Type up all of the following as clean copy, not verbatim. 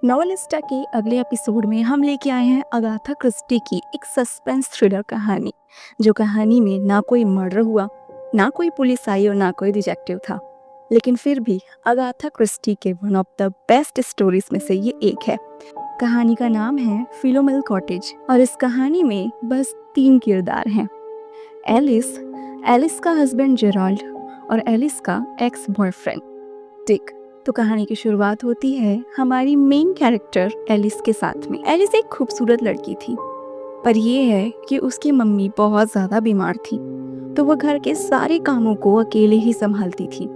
नॉवेलिस्टा के अगले एपिसोड में हम लेके आए हैं अगाथा क्रिस्टी की एक सस्पेंस थ्रिलर कहानी। जो कहानी में ना कोई मर्डर हुआ, ना कोई पुलिस आई और ना कोई डिटेक्टिव था, लेकिन फिर भी अगाथा क्रिस्टी के one of the best stories में से ये एक है। कहानी का नाम है फिलोमेल कॉटेज और इस कहानी में बस 3 किरदार हैं। एलिस का हस्बैंड जेराल्ड और एलिस का एक्स बॉयफ्रेंड डिक। तो कहानी की शुरुआत होती है हमारी मेन कैरेक्टर एलिस के साथ में। एलिस एक खूबसूरत लड़की थी, पर यह है कि उसकी मम्मी बहुत ज़्यादा बीमार थी, तो वह घर के सारे कामों को अकेले ही संभालती थी।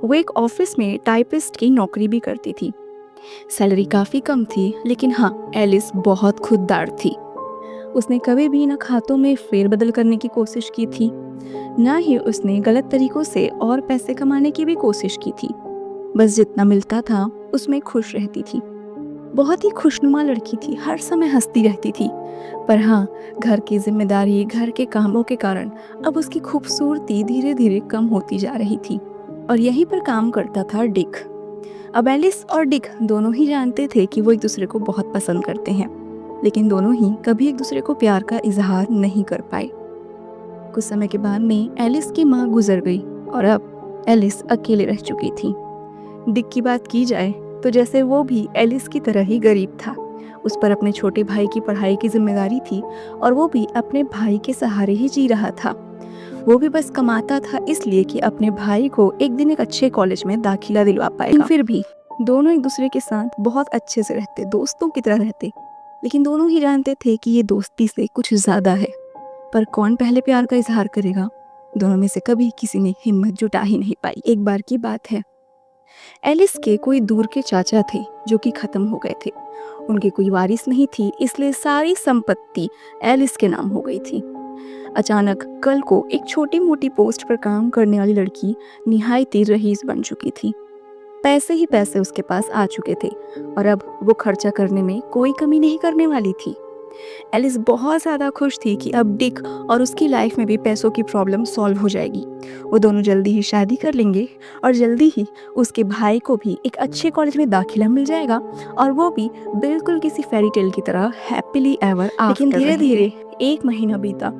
वो एक ऑफिस में टाइपिस्ट की नौकरी भी करती थी। सैलरी काफ़ी कम थी, लेकिन हाँ, एलिस बहुत खुददार थी। उसने कभी भी न खातों में फेरबदल करने की कोशिश की थी, ना ही उसने गलत तरीकों से और पैसे कमाने की भी कोशिश की थी। बस जितना मिलता था उसमें खुश रहती थी। बहुत ही खुशनुमा लड़की थी, हर समय हंसती रहती थी। पर हाँ, घर की जिम्मेदारी, घर के कामों के कारण अब उसकी खूबसूरती धीरे धीरे कम होती जा रही थी। और यहीं पर काम करता था डिक। अब एलिस और डिक दोनों ही जानते थे कि वो एक दूसरे को बहुत पसंद करते हैं, लेकिन दोनों ही कभी एक दूसरे को प्यार का इजहार नहीं कर पाए। कुछ समय के बाद में एलिस की माँ गुजर गई और अब एलिस अकेले रह चुकी थी। डिक की बात की जाए तो जैसे वो भी एलिस की तरह ही गरीब था। उस पर अपने छोटे भाई की पढ़ाई की जिम्मेदारी थी और वो भी अपने भाई के सहारे ही जी रहा था। वो भी बस कमाता था इसलिए कि अपने भाई को एक दिन एक अच्छे कॉलेज में दाखिला दिलवा पाएगा। फिर भी दोनों एक दूसरे के साथ बहुत अच्छे से रहते, दोस्तों की तरह रहते, लेकिन दोनों ही जानते थे कि ये दोस्ती से कुछ ज्यादा है। पर कौन पहले प्यार का इजहार करेगा, दोनों में से कभी किसी ने हिम्मत जुटा ही नहीं पाई। एक बार की बात है, एलिस के कोई दूर के चाचा थे जो कि खत्म हो गए थे। उनके कोई वारिस नहीं थी, इसलिए सारी संपत्ति एलिस के नाम हो गई थी। अचानक कल को एक छोटी मोटी पोस्ट पर काम करने वाली लड़की निहायती रईस बन चुकी थी। पैसे ही पैसे उसके पास आ चुके थे और अब वो खर्चा करने में कोई कमी नहीं करने वाली थी। एलिस बहुत ज़्यादा खुश थी कि अब डिक और उसकी लाइफ में भी पैसों की प्रॉब्लम सॉल्व हो जाएगी। वो दोनों जल्दी ही शादी कर लेंगे और जल्दी ही उसके भाई को भी एक अच्छे कॉलेज में दाखिला मिल जाएगा और वो भी बिल्कुल किसी फेरी टेल की तरह हैप्पीली एवर आफ्टर। लेकिन धीरे धीरे 1 महीना बीता,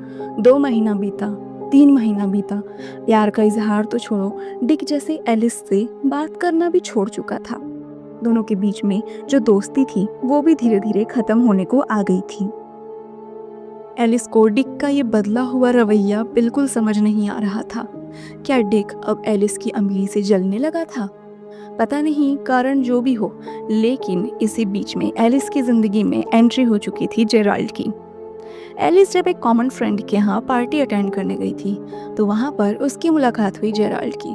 2 महीना बीता, 3 महीना बीता। प्यार का इजहार तो छोड़ो, डिक जैसे एलिस से बात करना भी छोड़ चुका था। दोनों के बीच में जो दोस्ती थी वो भी धीरे धीरे खत्म होने को आ गई थी। एलिस को डिक का ये बदला हुआ रवैया बिल्कुल समझ नहीं आ रहा था। क्या डिक अब एलिस की अमीरी से जलने लगा था? पता नहीं कारण जो भी हो, लेकिन इसी बीच में एलिस की जिंदगी में एंट्री हो चुकी थी जेराल्ड की। एलिस जब एक कॉमन फ्रेंड के यहाँ पार्टी अटेंड करने गई थी तो वहाँ पर उसकी मुलाकात हुई जेराल्ड की।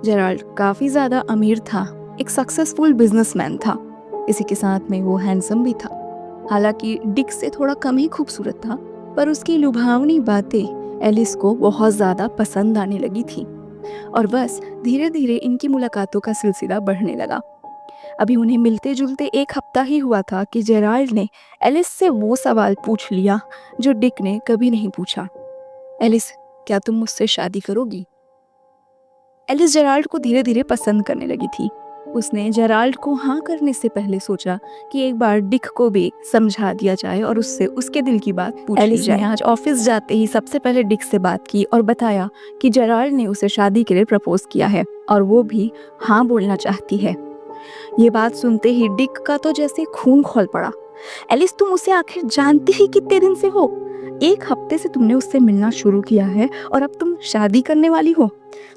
जेराल्ड काफ़ी ज़्यादा अमीर था, एक सक्सेसफुल बिजनेसमैन था। इसी के साथ में वो हैंडसम भी था। हालांकि डिक से थोड़ा कम ही खूबसूरत था, पर उसकी लुभावनी बातें एलिस को बहुत ज़्यादा पसंद आने लगी थी और बस धीरे धीरे इनकी मुलाकातों का सिलसिला बढ़ने लगा। अभी उन्हें मिलते जुलते 1 हफ्ता ही हुआ था कि जेराल्ड ने एलिस से वो सवाल पूछ लिया जो डिक ने कभी नहीं पूछा। एलिस, क्या तुम मुझसे शादी करोगी? एलिस जेराल्ड को धीरे धीरे पसंद करने लगी थी। उसने जेराल्ड को हाँ करने से पहले सोचा कि एक बार डिक को भी समझा दिया जाए और उससे उसके दिल की बात पूछ ली जाए। एलिस ने आज ऑफिस जाते ही सबसे पहले डिक से बात की और बताया कि जेराल्ड ने उसे शादी के लिए प्रपोज किया है और वो भी हाँ बोलना चाहती है। ये बात सुनते ही डिक का तो जैसे खून खौल पड़ा। एलिस, तुम उसे आखिर जानती ही कितने दिन से हो? 1 हफ्ते से तुमने उससे मिलना शुरू किया है और अब तुम शादी करने वाली हो।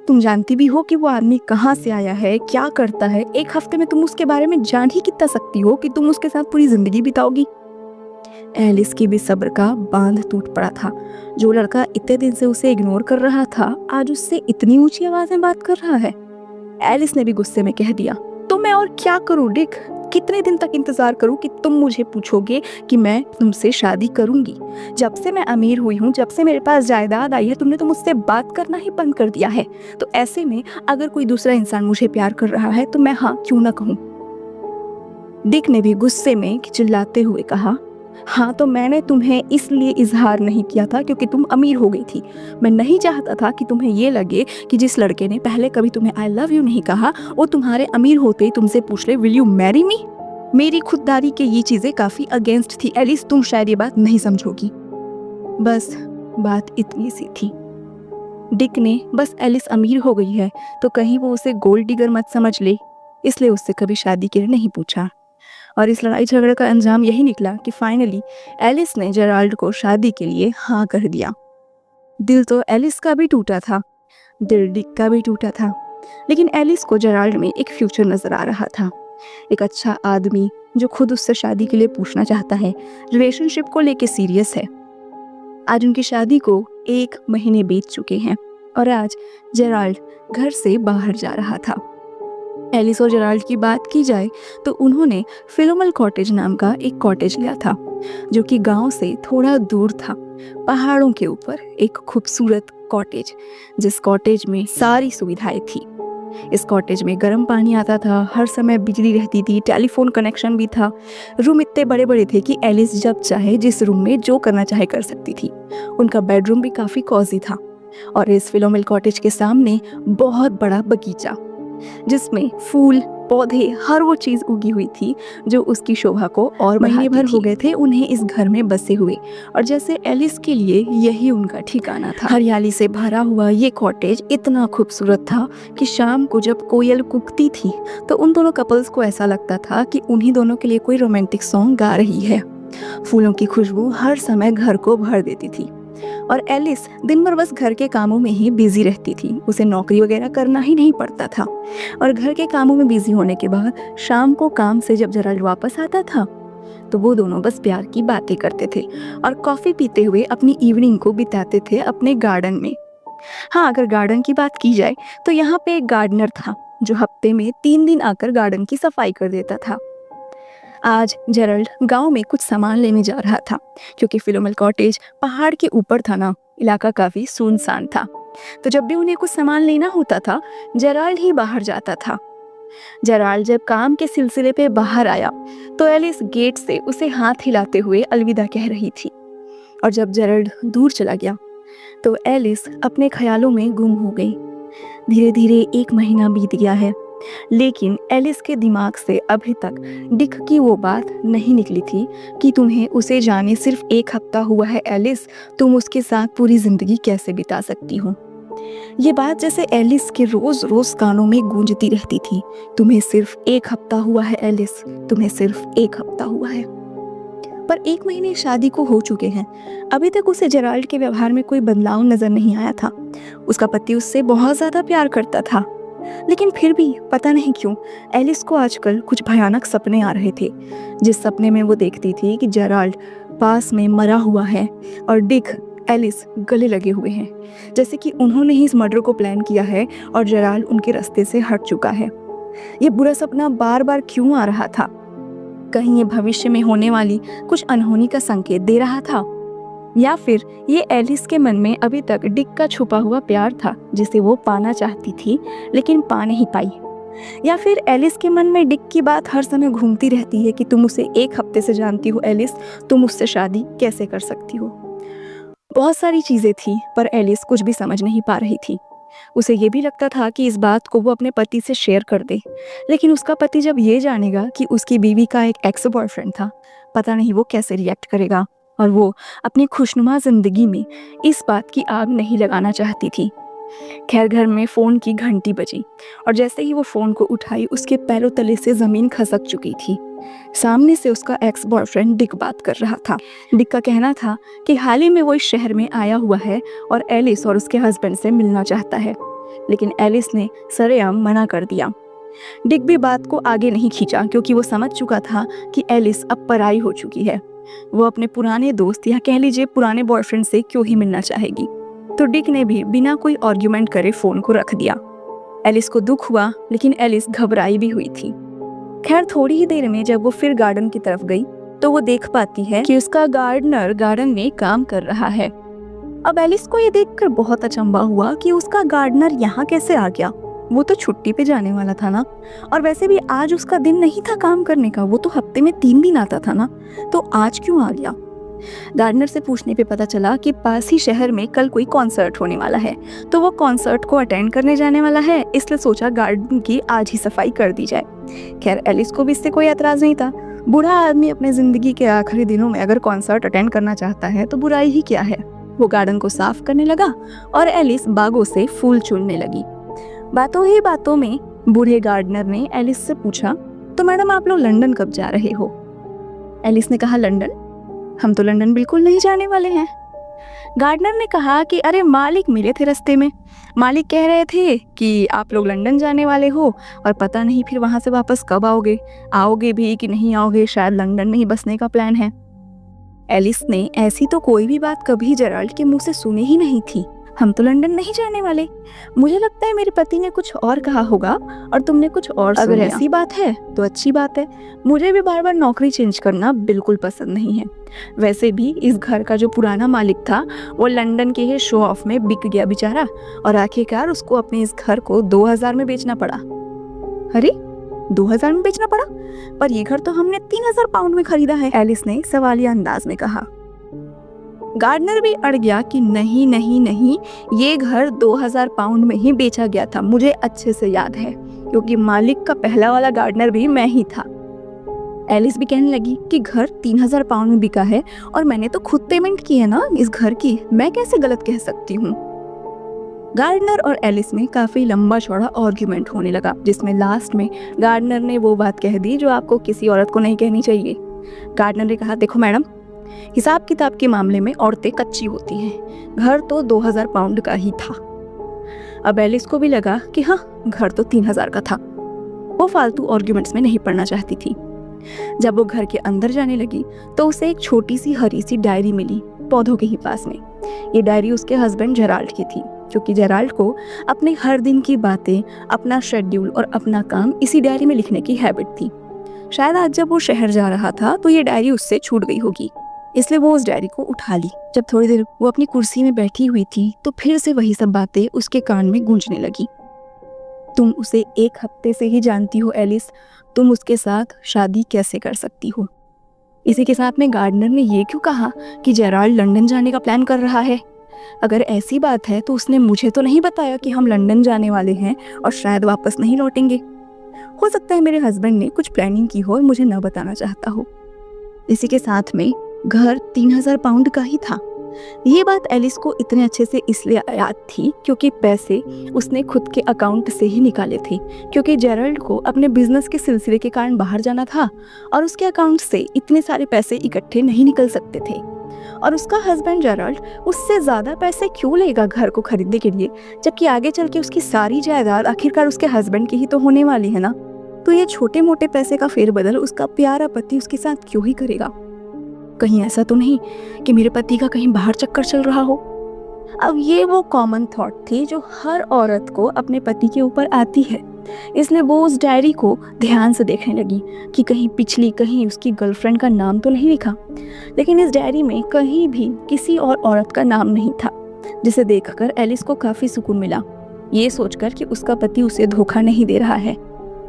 तुम जानती भी हो कि वो आदमी कहाँ से आया है, क्या करता है। 1 हफ्ते में तुम उसके बारे में जान ही कितना सकती हो कि तुम उसके साथ पूरी जिंदगी बिताओगी? एलिस की भी सब्र का बांध टूट पड़ा था। जो लड़का इतने दिन से उसे इग्नोर कर रहा था, आज उससे इतनी ऊंची आवाज में बात कर रहा है। एलिस ने भी गुस्से में कह दिया, तो मैं और क्या करूं डिक? कितने दिन तक इंतजार करूं कि तुम मुझे पूछोगे कि मैं तुमसे शादी करूंगी? जब से मैं अमीर हुई हूं, जब से मेरे पास जायदाद आई है, तुमने तो मुझसे बात करना ही बंद कर दिया है। तो ऐसे में अगर कोई दूसरा इंसान मुझे प्यार कर रहा है तो मैं हाँ क्यों ना कहूं? डिक ने भी गुस्से में चिल्लाते हुए कहा, हाँ तो मैंने तुम्हें इसलिए इजहार नहीं किया था क्योंकि तुम अमीर हो गई थी। मैं नहीं चाहता था कि तुम्हें ये लगे कि जिस लड़के ने पहले कभी तुम्हें आई लव यू नहीं कहा, वो तुम्हारे अमीर होते ही तुमसे पूछ ले विल यू मैरी मी। मेरी खुददारी के ये चीज़ें काफ़ी अगेंस्ट थी एलिस, तुम शायद ये बात नहीं समझोगी। बस बात इतनी सी थी। डिक ने बस एलिस अमीर हो गई है तो कहीं वो उसे गोल्ड डिगर मत समझ ले, इसलिए उससे कभी शादी के लिए नहीं पूछा। और इस लड़ाई झगड़े का अंजाम यही निकला कि फाइनली एलिस ने जेराल्ड को शादी के लिए हाँ कर दिया। दिल तो एलिस का भी टूटा था, दिल डिक का भी टूटा था, लेकिन एलिस को जेराल्ड में एक फ्यूचर नजर आ रहा था। एक अच्छा आदमी जो खुद उससे शादी के लिए पूछना चाहता है, रिलेशनशिप को लेके सीरियस है। आज उनकी शादी को 1 महीने बीत चुके हैं और आज जेराल्ड घर से बाहर जा रहा था। एलिस और जेराल्ड की बात की जाए तो उन्होंने फिलोमल कॉटेज नाम का एक कॉटेज लिया था जो कि गांव से थोड़ा दूर था, पहाड़ों के ऊपर एक खूबसूरत कॉटेज, जिस कॉटेज में सारी सुविधाएं थी। इस कॉटेज में गर्म पानी आता था, हर समय बिजली रहती थी, टेलीफोन कनेक्शन भी था। रूम इतने बड़े बड़े थे कि एलिस जब चाहे जिस रूम में जो करना चाहे कर सकती थी। उनका बेडरूम भी काफ़ी कॉजी था और इस फिलोमेल कॉटेज के सामने बहुत बड़ा बगीचा जिसमें फूल पौधे हर वो चीज़ उगी हुई थी जो उसकी शोभा को और महीने भर हो गए थे उन्हें इस घर में बसे हुए, और जैसे एलिस के लिए यही उनका ठिकाना था। हरियाली से भरा हुआ ये कॉटेज इतना खूबसूरत था कि शाम को जब कोयल कूकती थी तो उन दोनों कपल्स को ऐसा लगता था कि उन्हीं दोनों के लिए कोई रोमांटिक सॉन्ग गा रही है। फूलों की खुशबू हर समय घर को भर देती थी और एलिस दिन भर बस घर के कामों में ही बिजी रहती थी। उसे नौकरी वगैरह करना ही नहीं पड़ता था और घर के कामों में बिजी होने के बाद शाम को काम से जब जेराल्ड वापस आता था तो वो दोनों बस प्यार की बातें करते थे और कॉफ़ी पीते हुए अपनी इवनिंग को बिताते थे अपने गार्डन में। हाँ, अगर गार्डन की बात की जाए तो यहाँ पे एक गार्डनर था जो हफ्ते में 3 दिन आकर गार्डन की सफाई कर देता था। आज जेराल्ड गांव में कुछ सामान लेने जा रहा था क्योंकि फिलोमेल कॉटेज पहाड़ के ऊपर था ना, इलाका काफी सुनसान था। तो जब भी उन्हें कुछ सामान लेना होता था जेराल्ड ही बाहर जाता था। जेराल्ड जब काम के सिलसिले पे बाहर आया तो एलिस गेट से उसे हाथ हिलाते हुए अलविदा कह रही थी, और जब जेराल्ड दूर चला गया तो एलिस अपने ख्यालों में गुम हो गई। धीरे धीरे 1 महीना बीत गया है, लेकिन एलिस के दिमाग से अभी तक डिक की वो बात नहीं निकली थी कि तुम्हें उसे जाने सिर्फ 1 हफ्ता हुआ है एलिस, तुम उसके साथ पूरी जिंदगी कैसे बिता सकती हो। ये बात जैसे एलिस के रोज रोज कानों में गूंजती रहती थी। तुम्हें सिर्फ 1 हफ्ता हुआ है एलिस, तुम्हें सिर्फ 1 हफ्ता हुआ है। पर 1 महीने शादी को हो चुके हैं, अभी तक उसे जेराल्ड के व्यवहार में कोई बदलाव नजर नहीं आया था। उसका पति उससे बहुत ज्यादा प्यार करता था, लेकिन फिर भी पता नहीं क्यों एलिस को आजकल कुछ भयानक सपने आ रहे थे। जिस सपने में वो देखती थी कि जेराल्ड पास में मरा हुआ है और डिक एलिस गले लगे हुए हैं, जैसे कि उन्होंने ही इस मर्डर को प्लान किया है और जेराल्ड उनके रास्ते से हट चुका है। ये बुरा सपना बार बार क्यों आ रहा था? कहीं ये भविष्य में होने वाली कुछ अनहोनी का संकेत दे रहा था, या फिर ये एलिस के मन में अभी तक डिक का छुपा हुआ प्यार था जिसे वो पाना चाहती थी लेकिन पा नहीं पाई, या फिर एलिस के मन में डिक की बात हर समय घूमती रहती है कि तुम उसे 1 हफ्ते से जानती हो एलिस, तुम उससे शादी कैसे कर सकती हो। बहुत सारी चीजें थी पर एलिस कुछ भी समझ नहीं पा रही थी। उसे ये भी लगता था कि इस बात को वो अपने पति से शेयर कर दे, लेकिन उसका पति जब ये जानेगा कि उसकी बीवी का एक एक्स बॉयफ्रेंड था, पता नहीं वो कैसे रिएक्ट करेगा। और वो अपनी खुशनुमा जिंदगी में इस बात की आग नहीं लगाना चाहती थी। खैर, घर में फ़ोन की घंटी बजी और जैसे ही वो फ़ोन को उठाई उसके पैरों तले से ज़मीन खसक चुकी थी। सामने से उसका एक्स बॉयफ्रेंड डिक बात कर रहा था। डिक का कहना था कि हाल ही में वो इस शहर में आया हुआ है और एलिस और उसके हस्बैंड से मिलना चाहता है, लेकिन एलिस ने सरेआम मना कर दिया। डिक भी बात को आगे नहीं खींचा क्योंकि वो समझ चुका था कि एलिस अब पराई हो चुकी है। वो अपने पुराने दोस्त या कह लीजिए पुराने बॉयफ्रेंड से क्यों ही मिलना चाहेगी। तो डिक ने भी बिना कोई आर्ग्यूमेंट करे फ़ोन को रख दिया। एलिस को दुख हुआ, लेकिन एलिस घबराई भी हुई थी। खैर, थोड़ी ही देर में जब वो फिर गार्डन की तरफ गई तो वो देख पाती है कि उसका गार्डनर गार्डन में काम कर रहा है। अब एलिस को ये देखकर बहुत अचंभा हुआ कि उसका गार्डनर यहाँ कैसे आ गया। वो तो छुट्टी पे जाने वाला था ना, और वैसे भी आज उसका दिन नहीं था काम करने का, वो तो हफ्ते में 3 दिन आता था ना, तो आज क्यों आ गया। गार्डनर से पूछने पे पता चला कि पास ही शहर में कल कोई कॉन्सर्ट होने वाला है, तो वो कॉन्सर्ट को अटेंड करने जाने वाला है, इसलिए सोचा गार्डन की आज ही सफाई कर दी जाए। खैर, एलिस को भी इससे कोई एतराज नहीं था, बूढ़ा आदमी अपने ज़िंदगी के आखिरी दिनों में अगर कॉन्सर्ट अटेंड करना चाहता है तो बुराई ही क्या है। वो गार्डन को साफ करने लगा और एलिस बागों से फूल चुनने लगी। बातों ही बातों में बूढ़े गार्डनर ने एलिस से पूछा, तो मैडम आप लोग लंदन कब जा रहे हो? एलिस ने कहा, लंदन? हम तो लंदन बिल्कुल नहीं जाने वाले हैं। गार्डनर ने कहा कि अरे मालिक मिले थे रास्ते में, मालिक कह रहे थे कि आप लोग लंदन जाने वाले हो और पता नहीं फिर वहाँ से वापस कब आओगे भी कि नहीं आओगे, शायद लंदन में ही बसने का प्लान है। एलिस ने ऐसी तो कोई भी बात कभी जेराल्ड के मुंह से सुनी ही नहीं थी। हम तो लंदन नहीं जाने वाले, मुझे लगता है मेरे पति ने कुछ और कहा होगा और तुमने कुछ और सुन लिया। अगर ऐसी बात है तो अच्छी बात है, मुझे भी बार बार नौकरी चेंज करना बिल्कुल पसंद नहीं है। वैसे भी इस घर का जो पुराना मालिक था वो लंदन के ही शो ऑफ में बिक गया बेचारा, और आखिरकार उसको अपने इस घर को 2000 में बेचना पड़ा। अरे 2000 में बेचना पड़ा? पर ये घर तो हमने 3000 पाउंड में खरीदा है, एलिस ने सवालिया अंदाज में कहा। गार्डनर भी अड़ गया कि नहीं नहीं नहीं, ये घर 2000 पाउंड में ही बेचा गया था, मुझे अच्छे से याद है, क्योंकि मालिक का पहला वाला गार्डनर भी मैं ही था। एलिस भी कहने लगी कि घर 3000 पाउंड में बिका है और मैंने तो खुद पेमेंट की है ना इस घर की, मैं कैसे गलत कह सकती हूँ। गार्डनर और एलिस में काफी लंबा चौड़ा आर्ग्यूमेंट होने लगा, जिसमें लास्ट में गार्डनर ने वो बात कह दी जो आपको किसी औरत को नहीं कहनी चाहिए। गार्डनर ने कहा, देखो मैडम, हिसाब किताब के मामले में औरतें कच्ची होती हैं, घर तो 2000 पाउंड का ही था। अब एलिस को भी लगा कि हाँ, घर तो 3000 का था। वो फालतू आर्ग्यूमेंट्स में नहीं पड़ना चाहती थी। जब वो घर के अंदर जाने लगी तो उसे एक छोटी सी हरी सी डायरी मिली पौधों के ही पास में। ये डायरी उसके हस्बैंड जेराल्ड की थी, क्योंकि जेराल्ड को अपने हर दिन की बातें, अपना शेड्यूल और अपना काम इसी डायरी में लिखने की हैबिट थी। शायद आज जब वो शहर जा रहा था तो ये डायरी उससे छूट गई होगी, इसलिए वो उस डायरी को उठा ली। जब थोड़ी देर वो अपनी कुर्सी में बैठी हुई थी तो फिर से वही सब बातें उसके कान में गूंजने लगी। तुम उसे 1 हफ्ते से ही जानती हो एलिस, तुम उसके साथ शादी कैसे कर सकती हो? इसी के साथ में गार्डनर ने ये क्यों कहा कि जेराल्ड लंदन जाने का प्लान कर रहा है? अगर ऐसी बात है तो उसने मुझे तो नहीं बताया कि हम लंदन जाने वाले हैं और शायद वापस नहीं लौटेंगे। हो सकता है मेरे हस्बैंड ने कुछ प्लानिंग की हो और मुझे न बताना चाहता हो। इसी के साथ में घर 3000 पाउंड का ही था। ये बात एलिस को इतने अच्छे से इसलिए याद थी क्योंकि पैसे उसने खुद के अकाउंट से ही निकाले थे, क्योंकि जेराल्ड को अपने बिजनेस के सिलसिले के कारण बाहर जाना था और उसके अकाउंट से इतने सारे पैसे इकट्ठे नहीं निकल सकते थे। और उसका हस्बैंड जेराल्ड उससे ज़्यादा पैसे क्यों लेगा घर को खरीदने के लिए, जबकि आगे चल के उसकी सारी जायदाद आखिरकार उसके हस्बैंड की ही तो होने वाली है ना। तो ये छोटे मोटे पैसे का फेरबदल उसका प्यारा पति उसके साथ क्यों ही करेगा? कहीं ऐसा तो नहीं कि मेरे पति का कहीं बाहर चक्कर चल रहा हो? अब ये वो कॉमन थॉट थी जो हर औरत को अपने पति के ऊपर आती है, इसलिए वो उस डायरी को ध्यान से देखने लगी कि कहीं उसकी गर्लफ्रेंड का नाम तो नहीं लिखा। लेकिन इस डायरी में कहीं भी किसी और औरत का नाम नहीं था, जिसे देखकर एलिस को काफ़ी सुकून मिला, ये सोचकर कि उसका पति उसे धोखा नहीं दे रहा है।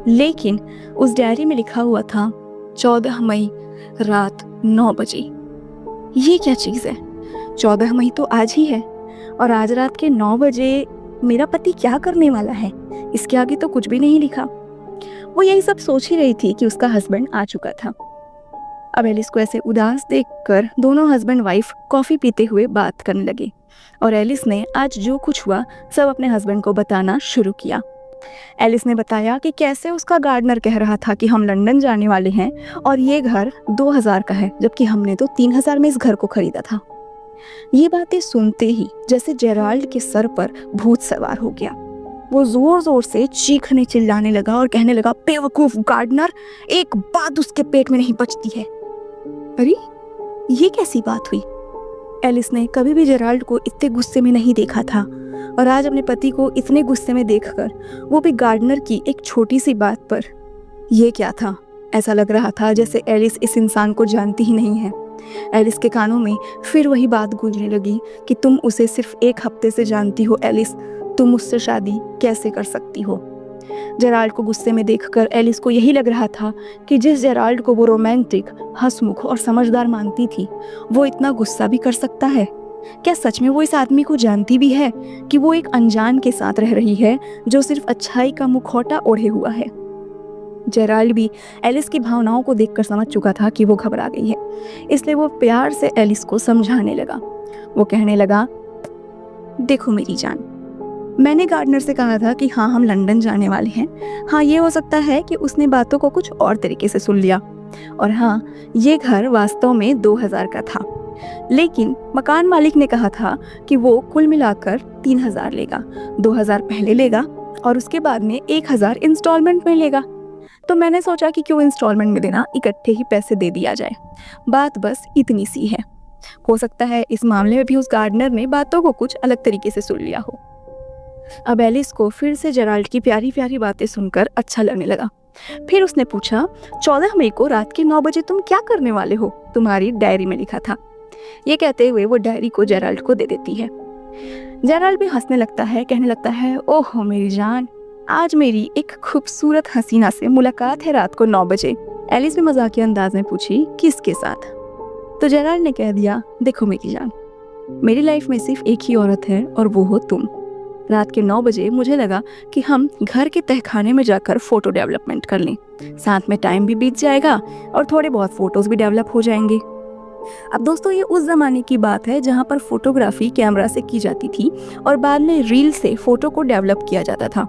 लेकिन उस डायरी में लिखा हुआ था 14 मई रात 9 बजे। ये क्या चीज़ है? 14 मई तो आज ही है और आज रात के 9 बजे मेरा पति क्या करने वाला है? इसके आगे तो कुछ भी नहीं लिखा। वो यही सब सोच ही रही थी कि उसका हस्बैंड आ चुका था। अब एलिस को ऐसे उदास देखकर दोनों हस्बैंड वाइफ कॉफ़ी पीते हुए बात करने लगे और एलिस ने आज जो कुछ हुआ सब अपने हस्बैंड को बताना शुरू किया। एलिस ने बताया कि कैसे उसका गार्डनर कह रहा था कि हम लंदन जाने वाले हैं और ये घर 2000 का है, जबकि हमने तो 3000 में इस घर को खरीदा था। ये बातें सुनते ही जैसे जेराल्ड के सर पर भूत सवार हो गया। वो जोर जोर से चीखने चिल्लाने लगा और कहने लगा, बेवकूफ गार्डनर, एक बात उसके पेट में नहीं बचती है। अरे ये कैसी बात हुई? एलिस ने कभी भी जेराल्ड को इतने गुस्से में नहीं देखा था और आज अपने पति को इतने गुस्से में देखकर, वो भी गार्डनर की एक छोटी सी बात पर। ये क्या था? ऐसा लग रहा था जैसे एलिस इस इंसान को जानती ही नहीं है। एलिस के कानों में फिर वही बात गूंजने लगी कि तुम उसे सिर्फ 1 हफ्ते से जानती हो एलिस, तुम उससे शादी कैसे कर सकती हो? जेराल्ड को गुस्से में देखकर एलिस को यही लग रहा था कि जिस जेराल्ड को वो रोमांटिक, हंसमुख और समझदार मानती थी, वो इतना गुस्सा भी कर सकता है। क्या सच में वो इस आदमी को जानती भी है कि वो एक अनजान के साथ रह रही है जो सिर्फ अच्छाई का मुखौटा ओढ़े हुआ है? जेराल्ड भी एलिस की भावनाओं को देखकर समझ चुका था कि वो घबरा गई है, इसलिए वो प्यार से एलिस को समझाने लगा। वो कहने लगा, देखो मेरी जान, मैंने गार्डनर से कहा था कि हाँ हम लंदन जाने वाले हैं। हाँ, ये हो सकता है कि उसने बातों को कुछ और तरीके से सुन लिया, और हाँ, ये घर वास्तव में 2000 का था, लेकिन मकान मालिक ने कहा था कि वो कुल मिलाकर 3000 लेगा। 2000 पहले लेगा और उसके बाद में 1000 इंस्टॉलमेंट में लेगा। तो मैंने सोचा कि क्यों इंस्टॉलमेंट में देना, इकट्ठे ही पैसे दे दिया जाए। बात बस इतनी सी है। हो सकता है इस मामले में भी उस गार्डनर ने बातों को कुछ अलग तरीके से सुन लिया हो। अब एलिस को फिर से जेराल्ड की प्यारी प्यारी बातें सुनकर अच्छा लगने लगा। फिर उसने पूछा, 14 मई को रात के 9 बजे तुम क्या करने वाले हो? तुम्हारी डायरी में लिखा था। ये कहते हुए वो डायरी को जेराल्ड को दे देती है। जेराल्ड भी हंसने लगता है, कहने लगता है, ओह मेरी जान, आज मेरी एक खूबसूरत हसीना से मुलाकात है रात को 9 बजे। एलिस भी मजाकिया अंदाज में पूछी, किसके साथ? तो जेराल्ड ने कह दिया, देखो मेरी जान, मेरी लाइफ में सिर्फ एक ही औरत है और वो हो तुम। रात के 9 बजे मुझे लगा कि हम घर के तहखाने में जाकर फोटो डेवलपमेंट कर लें। साथ में टाइम भी बीत जाएगा और थोड़े बहुत फोटोज भी डेवलप हो जाएंगे। अब दोस्तों, ये उस जमाने की बात है जहाँ पर फोटोग्राफी कैमरा से की जाती थी और बाद में रील से फोटो को डेवलप किया जाता था।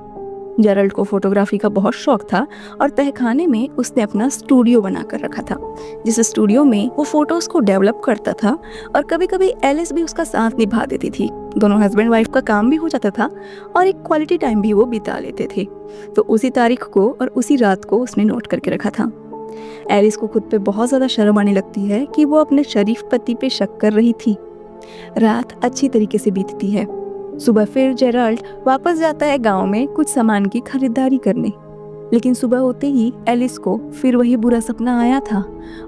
जेराल्ड को फोटोग्राफी का बहुत शौक था और तहखाने में उसने अपना स्टूडियो बनाकर रखा था, जिस स्टूडियो में वो फोटोज को डेवलप करता था और कभी कभी एलिस भी उसका साथ निभा देती थी। दोनों हस्बैंड वाइफ का काम भी हो जाता था और एक क्वालिटी टाइम भी वो बिता लेते थे। तो उसी तारीख को और उसी रात को उसने नोट करके रखा था। एलिस को खुद पे बहुत ज़्यादा शर्म आने लगती है कि वो अपने शरीफ पति पे शक कर रही थी। रात अच्छी तरीके से बीतती है। सुबह फिर जेराल्ड वापस जाता है गांव में कुछ सामान की खरीदारी करने, लेकिन सुबह होते ही एलिस को फिर वही बुरा सपना आया था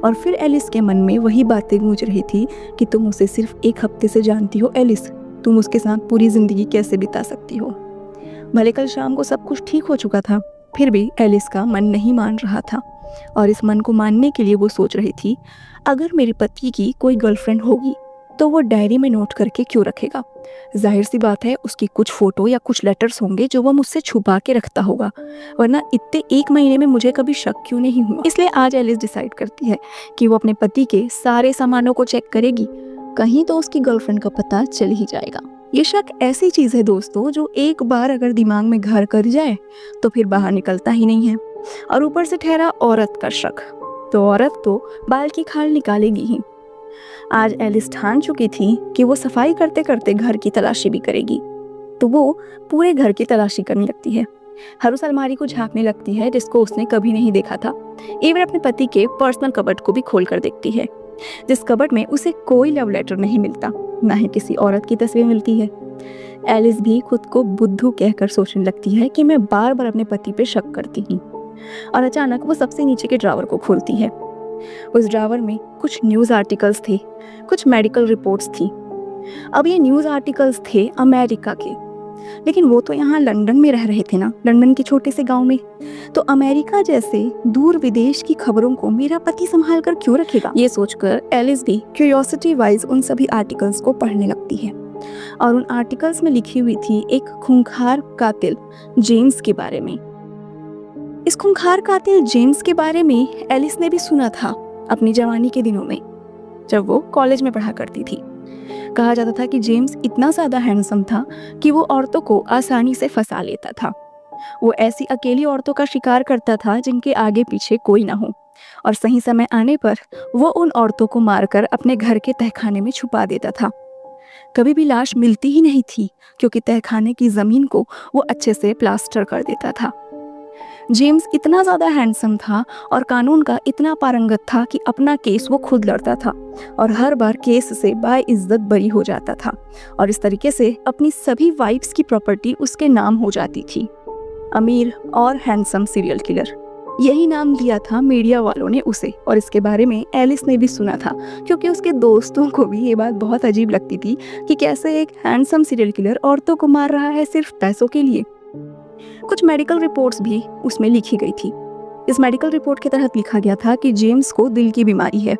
और फिर एलिस के मन में वही बातें गूंज रही थी कि तुम उसे सिर्फ 1 हफ्ते से जानती हो एलिस, तुम उसके साथ पूरी जिंदगी कैसे बिता सकती हो। भले कल शाम को सब कुछ ठीक हो चुका था, फिर भी एलिस का मन नहीं मान रहा था और इस मन को मानने के लिए वो सोच रही थी, अगर मेरे पति की कोई गर्लफ्रेंड होगी तो वो डायरी में नोट करके क्यों रखेगा? जाहिर सी बात है उसकी कुछ फोटो या कुछ लेटर्स होंगे जो वो मुझसे छुपा के रखता होगा, वरना इतने 1 महीने में मुझे कभी शक क्यों नहीं हुआ। इसलिए आज एलिस डिसाइड करती है कि वो अपने पति के सारे सामानों को चेक करेगी, कहीं तो उसकी गर्लफ्रेंड का पता चल ही जाएगा। ये शक ऐसी चीज है दोस्तों जो एक बार अगर दिमाग में घर कर जाए तो फिर बाहर निकलता ही नहीं है। और ऊपर से ठहरा औरत का शक, तो औरत तो बाल की खाल निकालेगी ही। आज एलिस ठान चुकी थी कि वो सफाई करते करते घर की तलाशी भी करेगी, तो वो पूरे घर की तलाशी करने लगती है। हर उस अलमारी को झांकने लगती है जिसको उसने कभी नहीं देखा था। इवन अपने पति के पर्सनल कबर्ड को भी खोल कर देखती है, जिस कबर्ड में उसे कोई लव लेटर नहीं मिलता, ना ही किसी औरत की तस्वीर मिलती है। एलिस भी खुद को बुद्धू कहकर सोचने लगती है कि मैं बार बार अपने पति पे शक करती हूँ। और अचानक वो सबसे नीचे के ड्रावर को खोलती है। उस ड्रावर में कुछ न्यूज़ आर्टिकल्स थे, कुछ मेडिकल रिपोर्ट्स थी। अब ये न्यूज़ आर्टिकल्स थे अमेरिका के, लेकिन वो तो यहाँ लंदन में रह रहे थे ना, लंदन के छोटे से गांव में। तो अमेरिका जैसे दूर विदेश की खबरों को मेरा पति संभाल कर क्यों रखेगा? ये सोचकर एलिस भी क्यूरियोसिटी वाइज उन सभी आर्टिकल्स को पढ़ने लगती है और उन आर्टिकल्स में लिखी हुई थी एक खूंखार कातिल जेम्स के बारे में। इस खूंखार कातिल जेम्स के बारे में एलिस ने भी सुना था अपनी जवानी के दिनों में, जब वो कॉलेज में पढ़ा करती थी। कहा जाता था कि जेम्स इतना ज़्यादा हैंडसम था कि वो औरतों को आसानी से फंसा लेता था। वो ऐसी अकेली औरतों का शिकार करता था जिनके आगे पीछे कोई ना हो, और सही समय आने पर वो उन औरतों को मारकर अपने घर के तहखाने में छुपा देता था। कभी भी लाश मिलती ही नहीं थी क्योंकि तहखाने की ज़मीन को वो अच्छे से प्लास्टर कर देता था। जेम्स इतना ज़्यादा हैंडसम था और कानून का इतना पारंगत था कि अपना केस वो खुद लड़ता था और हर बार केस से बाइज्जत बरी हो जाता था, और इस तरीके से अपनी सभी वाइफ्स की प्रॉपर्टी उसके नाम हो जाती थी। अमीर और हैंडसम सीरियल किलर, यही नाम दिया था मीडिया वालों ने उसे, और इसके बारे में एलिस ने भी सुना था क्योंकि उसके दोस्तों को भी ये बात बहुत अजीब लगती थी कि कैसे एक हैंडसम सीरियल किलर औरतों को मार रहा है सिर्फ पैसों के लिए। कुछ मेडिकल रिपोर्ट्स भी उसमें लिखी गई थी। इस मेडिकल रिपोर्ट के तहत लिखा गया था कि जेम्स को दिल की बीमारी है।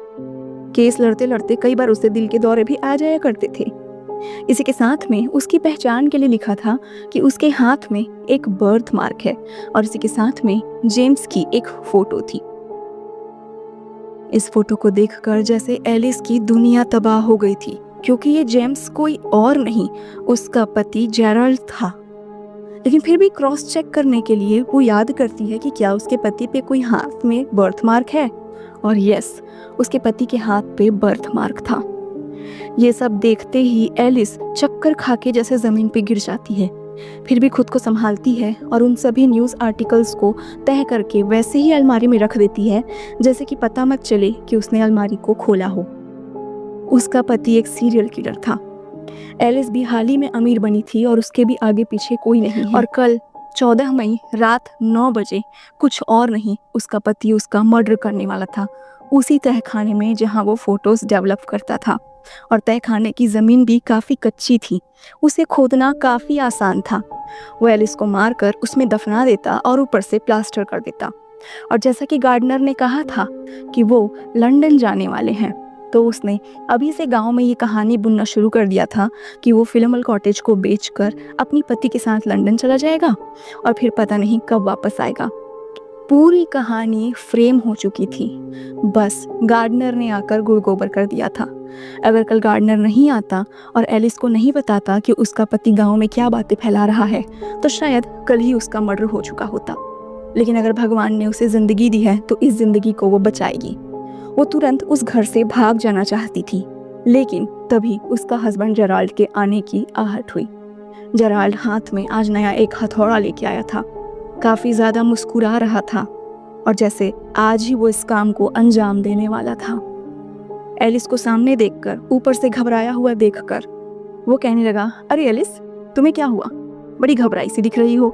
केस लड़ते लड़ते कई बार उसे दिल के दौरे भी आ जाया करते थे। इसी के साथ में उसकी पहचान के लिए लिखा था कि उसके हाथ में एक बर्थ मार्क है और इसी के साथ में जेम्स की एक फोटो थी। इस फोटो को देखकर जैसे एलिस की दुनिया तबाह हो गई थी, क्योंकि ये जेम्स कोई और नहीं, उसका पति जेराल्ड था। लेकिन फिर भी क्रॉस चेक करने के लिए वो याद करती है कि क्या उसके पति पे कोई हाथ में बर्थ मार्क है, और यस, उसके पति के हाथ पे बर्थ मार्क था। ये सब देखते ही एलिस चक्कर खा के जैसे जमीन पे गिर जाती है, फिर भी खुद को संभालती है और उन सभी न्यूज़ आर्टिकल्स को तह करके वैसे ही अलमारी में रख देती है जैसे कि पता मत चले कि उसने अलमारी को खोला हो। उसका पति एक सीरियल किलर था। एलिस भी हाल ही में अमीर बनी थी और उसके भी आगे पीछे कोई नहीं है। और कल 14 मई रात 9 बजे कुछ और नहीं, उसका पति उसका मर्डर करने वाला था, उसी तहखाने में जहां वो फोटोज डेवलप करता था। और तहखाने की ज़मीन भी काफ़ी कच्ची थी, उसे खोदना काफ़ी आसान था। वो एलिस को मारकर उसमें दफना देता और ऊपर से प्लास्टर कर देता। और जैसा कि गार्डनर ने कहा था कि वो लंदन जाने वाले हैं, तो उसने अभी से गांव में ये कहानी बुनना शुरू कर दिया था कि वो फिल्मल कॉटेज को बेचकर अपनी पति के साथ लंदन चला जाएगा और फिर पता नहीं कब वापस आएगा। पूरी कहानी फ्रेम हो चुकी थी, बस गार्डनर ने आकर गुड़ गोबर कर दिया था। अगर कल गार्डनर नहीं आता और एलिस को नहीं बताता कि उसका पति गांव में क्या बातें फैला रहा है, तो शायद कल ही उसका मर्डर हो चुका होता। लेकिन अगर भगवान ने उसे जिंदगी दी है तो इस जिंदगी को वो बचाएगी। वो तुरंत उस घर से भाग जाना चाहती थी, लेकिन तभी उसका हस्बैंड जेराल्ड के आने की आहट हुई। जेराल्ड हाथ में आज नया एक हथौड़ा लेके आया था, काफ़ी ज़्यादा मुस्कुरा रहा था और जैसे आज ही वो इस काम को अंजाम देने वाला था। एलिस को सामने देखकर, ऊपर से घबराया हुआ देखकर वो कहने लगा, अरे एलिस, तुम्हें क्या हुआ? बड़ी घबराई सी दिख रही हो।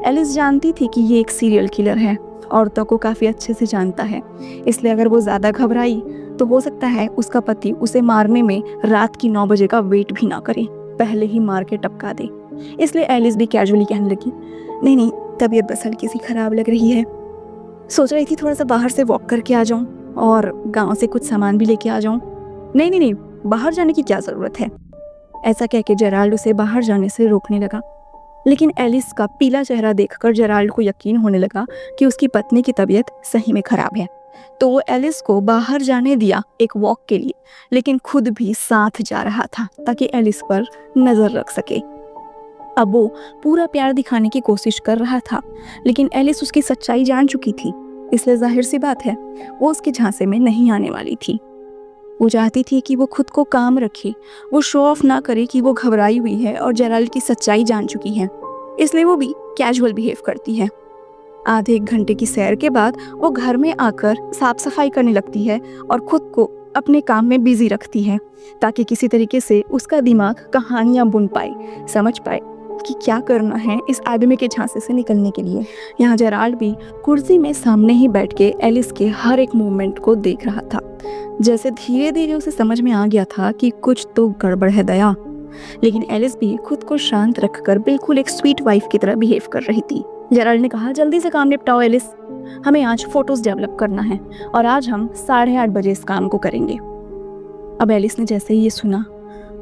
एलिस जानती थी कि ये एक सीरियल किलर है, औरतों को काफ़ी अच्छे से जानता है, इसलिए अगर वो ज़्यादा घबराई तो हो सकता है उसका पति उसे मारने में रात की 9 बजे का वेट भी ना करे, पहले ही मार के टपका दे। इसलिए एलिस भी कैजुअली कहने लगी, नहीं, तबीयत बस हल्की सी ख़राब लग रही है, सोच रही थी थोड़ा सा बाहर से वॉक करके आ जाऊं और गांव से कुछ सामान भी लेके आ जाऊं। नहीं, बाहर जाने की क्या ज़रूरत है। ऐसा कह के जेराल्ड उसे बाहर जाने से रोकने लगा, लेकिन एलिस का पीला चेहरा देखकर जेराल्ड को यकीन होने लगा कि उसकी पत्नी की तबीयत सही में ख़राब है। तो वो एलिस को बाहर जाने दिया एक वॉक के लिए, लेकिन खुद भी साथ जा रहा था ताकि एलिस पर नज़र रख सके। अब वो पूरा प्यार दिखाने की कोशिश कर रहा था, लेकिन एलिस उसकी सच्चाई जान चुकी थी, इसलिए जाहिर सी बात है वो उसके झांसे में नहीं आने वाली थी। वो चाहती थी कि वो खुद को काम रखे, वो शो ऑफ ना करे कि वो घबराई हुई है और जेराल्ड की सच्चाई जान चुकी है, इसलिए वो भी कैजुअल बिहेव करती है। आधे 1 घंटे की सैर के बाद वो घर में आकर साफ सफाई करने लगती है और खुद को अपने काम में बिजी रखती है ताकि किसी तरीके से उसका दिमाग कहानियाँ बुन पाए, समझ पाए कि क्या करना है इस आदमी के झांसे से निकलने के लिए। यहाँ जेराल्ड भी कुर्सी में सामने ही बैठ के एलिस के हर एक मूवमेंट को देख रहा था। जैसे धीरे धीरे उसे समझ में आ गया था कि कुछ तो गड़बड़ है दया, लेकिन एलिस भी खुद को शांत रखकर बिल्कुल एक स्वीट वाइफ की तरह बिहेव कर रही थी। जेराल्ड ने कहा, जल्दी से काम निपटाओ एलिस, हमें आज फोटोज डेवलप करना है और आज हम 8:30 बजे इस काम को करेंगे। अब एलिस ने जैसे ही ये सुना,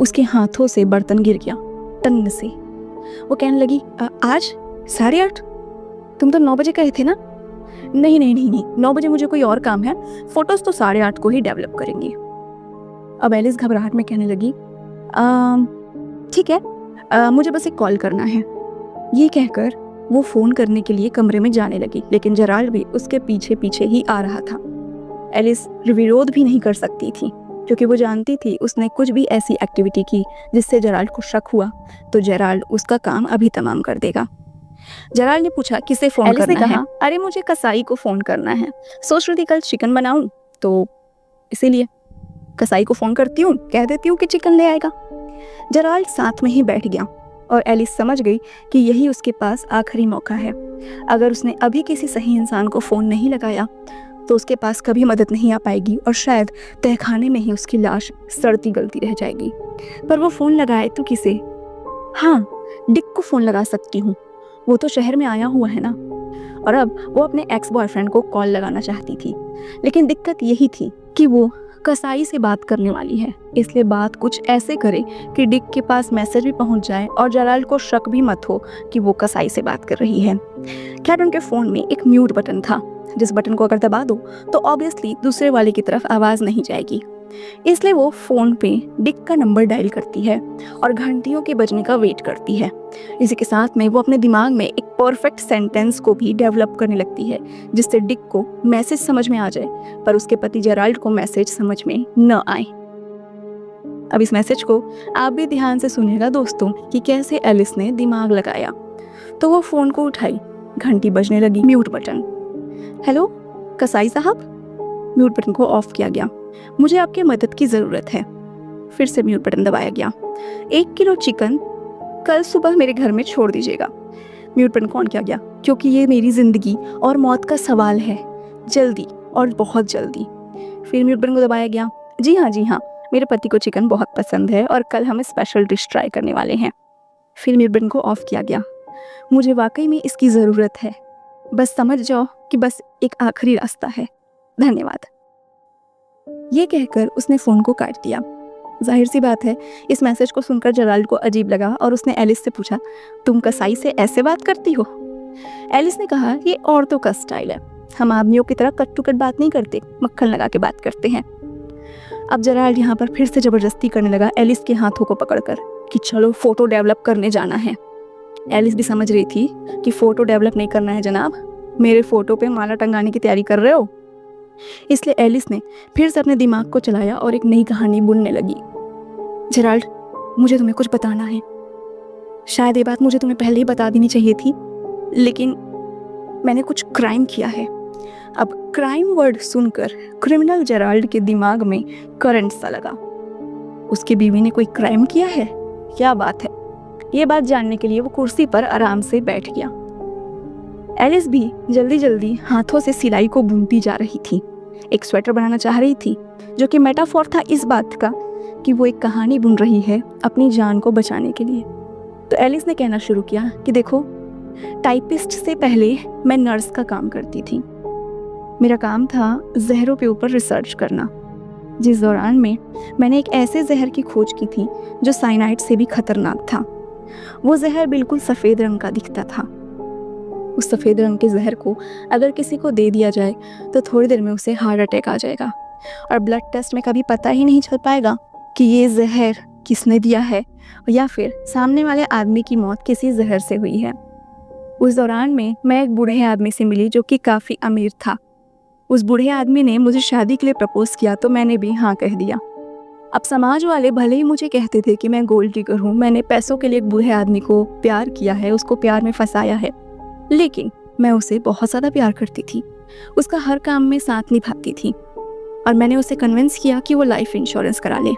उसके हाथों से बर्तन गिर गया टन से। वो कहने लगी, आज 8:30? तुम तो 9 बजे कहे थे ना। नहीं, 9 बजे मुझे कोई और काम है, फोटोज तो 8:30 को ही डेवलप करेंगे। अब एलिस घबराहट में कहने लगी, ठीक है, मुझे बस एक कॉल करना है। ये कहकर वो फ़ोन करने के लिए कमरे में जाने लगी, लेकिन जेराल्ड भी उसके पीछे पीछे ही आ रहा था। एलिस विरोध भी नहीं कर सकती थी, क्योंकि वो जानती थी उसने कुछ भी ऐसी एक्टिविटी की जिससे जेराल्ड को शक हुआ तो जेराल्ड उसका काम अभी तमाम कर देगा। जेराल्ड ने पूछा, किसे फ़ोन करना है? अरे मुझे कसाई को फ़ोन करना है, सोच रही थी कल चिकन बनाऊं, तो इसीलिए कसाई को फ़ोन करती हूँ, कह देती हूँ कि चिकन ले आएगा। जेराल्ड साथ में ही बैठ गया और एलिस समझ गई कि यही उसके पास आखिरी मौका है। अगर उसने अभी किसी सही इंसान को फ़ोन नहीं लगाया तो उसके पास कभी मदद नहीं आ पाएगी और शायद तहखाने में ही उसकी लाश सड़ती गलती रह जाएगी। पर वो फ़ोन लगाए तो किसे? हाँ, डिक को फ़ोन लगा सकती हूँ, वो तो शहर में आया हुआ है ना। और अब वो अपने एक्स बॉयफ्रेंड को कॉल लगाना चाहती थी, लेकिन दिक्कत यही थी कि वो कसाई से बात करने वाली है, इसलिए बात कुछ ऐसे करे कि डिक के पास मैसेज भी पहुंच जाए और जेराल्ड को शक भी मत हो कि वो कसाई से बात कर रही है। खैर, उनके फ़ोन में एक म्यूट बटन था, जिस बटन को अगर दबा दो तो ऑब्वियसली दूसरे वाले की तरफ आवाज़ नहीं जाएगी। इसलिए वो फ़ोन पे डिक का नंबर डायल करती है और घंटियों के बजने का वेट करती है। इसी के साथ में वो अपने दिमाग में एक परफेक्ट सेंटेंस को भी डेवलप करने लगती है, जिससे डिक को मैसेज समझ में आ जाए पर उसके पति जेराल्ड को मैसेज समझ में न आए। अब इस मैसेज को आप भी ध्यान से सुनिएगा दोस्तों कि कैसे एलिस ने दिमाग लगाया। तो वो फ़ोन को उठाई, घंटी बजने लगी, म्यूट बटन। हेलो कसाई साहब। म्यूट बटन को ऑफ किया गया। मुझे आपकी मदद की ज़रूरत है। फिर से म्यूट बटन दबाया गया। 1 किलो चिकन कल सुबह मेरे घर में छोड़ दीजिएगा। म्यूट बटन को ऑन किया गया, क्योंकि ये मेरी ज़िंदगी और मौत का सवाल है, जल्दी और बहुत जल्दी। फिर म्यूट बटन को दबाया गया। जी हाँ, मेरे पति को चिकन बहुत पसंद है और कल हम स्पेशल डिश ट्राई करने वाले हैं। फिर म्यूट बटन को ऑफ किया गया। मुझे वाकई में इसकी ज़रूरत है, बस समझ जाओ कि बस एक आखिरी रास्ता है। धन्यवाद। ये कहकर उसने फ़ोन को काट दिया। जाहिर सी बात है, इस मैसेज को सुनकर जेराल्ड को अजीब लगा और उसने एलिस से पूछा, तुम कसाई से ऐसे बात करती हो? एलिस ने कहा, ये औरतों का स्टाइल है, हम आदमियों की तरह कट टू कट बात नहीं करते, मक्खन लगा के बात करते हैं। अब जेराल्ड यहाँ पर फिर से ज़बरदस्ती करने लगा एलिस के हाथों को पकड़कर कि चलो फ़ोटो डेवलप करने जाना है। एलिस भी समझ रही थी कि फ़ोटो डेवलप नहीं करना है जनाब, मेरे फ़ोटो पे माला टंगाने की तैयारी कर रहे हो। इसलिए एलिस ने फिर से अपने दिमाग को चलाया और एक नई कहानी बुनने लगी। जेराल्ड, मुझे तुम्हें कुछ बताना है। शायद ये बात मुझे तुम्हें पहले ही बता देनी चाहिए थी, लेकिन मैंने कुछ क्राइम किया है। अब क्राइम वर्ड सुनकर क्रिमिनल जेराल्ड के दिमाग में करंट सा लगा। उसकी बीवी ने कोई क्राइम किया है? क्या बात है। ये बात जानने के लिए वो कुर्सी पर आराम से बैठ गया। एलिस भी जल्दी जल्दी हाथों से सिलाई को बुनती जा रही थी। एक स्वेटर बनाना चाह रही थी, जो कि मेटाफोर था इस बात का कि वो एक कहानी बुन रही है अपनी जान को बचाने के लिए। तो एलिस ने कहना शुरू किया कि देखो, टाइपिस्ट से पहले मैं नर्स का काम करती थी। मेरा काम था जहरों के ऊपर रिसर्च करना, जिस दौरान में मैंने एक ऐसे जहर की खोज की थी जो साइनाइड से भी खतरनाक था। वो जहर बिल्कुल सफ़ेद रंग का दिखता था। उस सफ़ेद रंग के जहर को अगर किसी को दे दिया जाए तो थोड़ी देर में उसे हार्ट अटैक आ जाएगा और ब्लड टेस्ट में कभी पता ही नहीं चल पाएगा कि ये जहर किसने दिया है या फिर सामने वाले आदमी की मौत किसी जहर से हुई है। उस दौरान में मैं एक बूढ़े आदमी से मिली जो कि काफ़ी अमीर था। उस बूढ़े आदमी ने मुझे शादी के लिए प्रपोज किया तो मैंने भी हाँ कह दिया। अब समाज वाले भले ही मुझे कहते थे कि मैं गोल्ड डिगर हूँ, मैंने पैसों के लिए एक बूढ़े आदमी को प्यार किया है, उसको प्यार में फंसाया है, लेकिन मैं उसे बहुत ज़्यादा प्यार करती थी, उसका हर काम में साथ निभाती थी और मैंने उसे कन्विंस किया कि वो लाइफ इंश्योरेंस करा ले।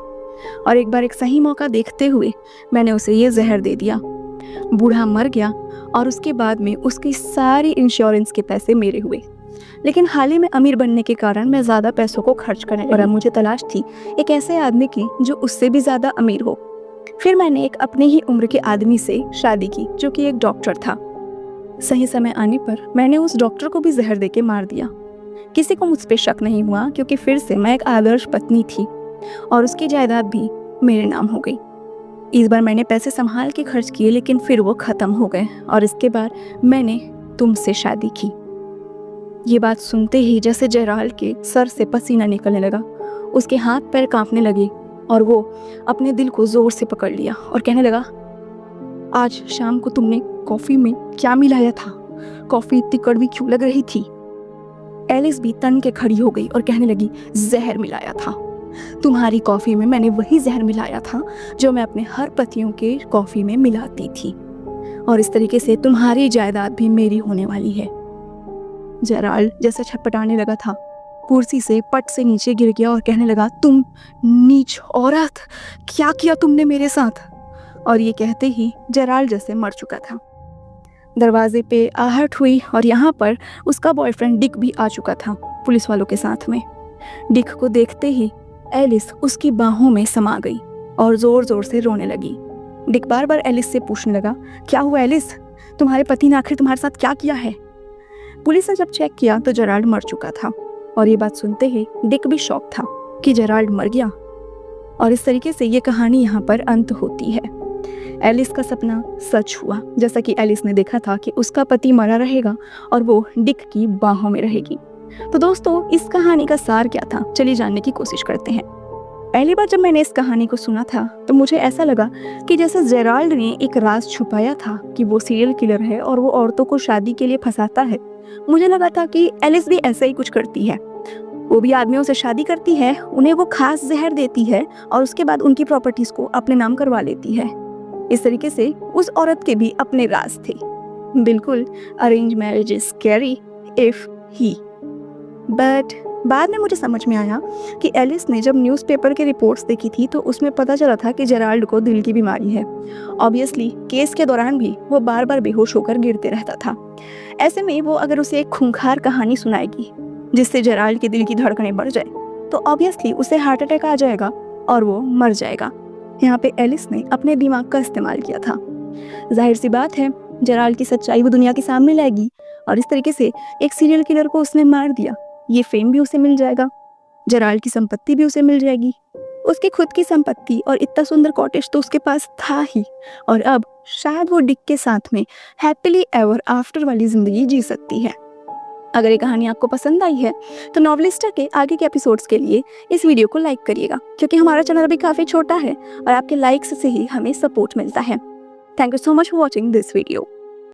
और एक बार एक सही मौका देखते हुए मैंने उसे ये जहर दे दिया। बूढ़ा मर गया और उसके बाद में उसकी सारी इंश्योरेंस के पैसे मेरे हुए। लेकिन हाल ही में अमीर बनने के कारण मैं ज़्यादा पैसों को खर्च करने लगी और अब मुझे तलाश थी एक ऐसे आदमी की जो उससे भी ज़्यादा अमीर हो। फिर मैंने एक अपने ही उम्र के आदमी से शादी की जो कि एक डॉक्टर था। सही समय आने पर मैंने उस डॉक्टर को भी जहर देके मार दिया। किसी को मुझ पे शक नहीं हुआ क्योंकि फिर से मैं एक आदर्श पत्नी थी और उसकी जायदाद भी मेरे नाम हो गई। इस बार मैंने पैसे संभाल के खर्च किए, लेकिन फिर वो ख़त्म हो गए और इसके बाद मैंने तुमसे शादी की। ये बात सुनते ही जैसे जेराल्ड के सर से पसीना निकलने लगा, उसके हाथ पैर कांपने लगे और वो अपने दिल को ज़ोर से पकड़ लिया और कहने लगा, आज शाम को तुमने कॉफ़ी में क्या मिलाया था? कॉफ़ी इतनी कड़वी क्यों लग रही थी? एलिस भी तन के खड़ी हो गई और कहने लगी, जहर मिलाया था। तुम्हारी कॉफ़ी में मैंने वही जहर मिलाया था जो मैं अपने हर पतियों के कॉफ़ी में मिलाती थी और इस तरीके से तुम्हारी जायदाद भी मेरी होने वाली है। जेराल्ड जैसे छटपटाने लगा था, कुर्सी से पट से नीचे गिर गया और कहने लगा, तुम नीच औरत, क्या किया तुमने मेरे साथ? और ये कहते ही जेराल्ड जैसे मर चुका था। दरवाजे पे आहट हुई और यहाँ पर उसका बॉयफ्रेंड डिक भी आ चुका था पुलिस वालों के साथ में। डिक को देखते ही एलिस उसकी बाहों में समा गई और ज़ोर ज़ोर से रोने लगी। डिक बार बार एलिस से पूछने लगा, क्या हुआ एलिस? तुम्हारे पति ने आखिर तुम्हारे साथ क्या किया है? पुलिस ने जब चेक किया तो जेराल्ड मर चुका था और ये बात सुनते ही डिक भी शॉक था कि जेराल्ड मर गया। और इस तरीके से ये कहानी यहाँ पर अंत होती है। एलिस का सपना सच हुआ, जैसा कि एलिस ने देखा था कि उसका पति मरा रहेगा और वो डिक की बाहों में रहेगी। तो दोस्तों, इस कहानी का सार क्या था, चलिए जानने की कोशिश करते हैं। पहली बार जब मैंने इस कहानी को सुना था तो मुझे ऐसा लगा कि जैसे जेराल्ड ने एक राज छुपाया था कि वो सीरियल किलर है और वो औरतों को शादी के लिए फंसाता है, मुझे लगा था कि एलिस भी ऐसा ही कुछ करती है। वो भी आदमियों से शादी करती है, उन्हें वो खास जहर देती है और उसके बाद उनकी प्रॉपर्टीज को अपने नाम करवा लेती है। इस तरीके से उस औरत के भी अपने राज थे। बिल्कुल, arrange marriage is scary if he. But बाद में मुझे समझ में आया कि एलिस ने जब न्यूज़पेपर के रिपोर्ट्स देखी थी तो उसमें पता चला था कि जेराल्ड को दिल की बीमारी है। ऑब्वियसली केस के दौरान भी वो बार बार बेहोश होकर गिरते रहता था। ऐसे में वो अगर उसे एक खूंखार कहानी सुनाएगी जिससे जेराल्ड के दिल की धड़कनें बढ़ जाए तो ऑब्वियसली उसे हार्ट अटैक आ जाएगा और वो मर जाएगा। यहाँ पे एलिस ने अपने दिमाग का इस्तेमाल किया था। जाहिर सी बात है, जेराल्ड की सच्चाई वो दुनिया के सामने लाएगी और इस तरीके से एक सीरियल किलर को उसने मार दिया। ये फेम भी उसे मिल जाएगा, जेराल्ड की संपत्ति भी उसे मिल जाएगी। उसकी खुद की संपत्ति और इतना सुंदर कॉटेज तो उसके पास था ही, और अब शायद वो डिक के साथ में हैप्पीली एवर आफ्टर वाली जिंदगी जी सकती है। अगर ये कहानी आपको पसंद आई है तो नॉवलिस्टा के आगे के एपिसोड्स के लिए इस वीडियो को लाइक करिएगा, क्योंकि हमारा चैनल अभी काफ़ी छोटा है और आपके लाइक्स से ही हमें सपोर्ट मिलता है। Thank you so much for watching this video.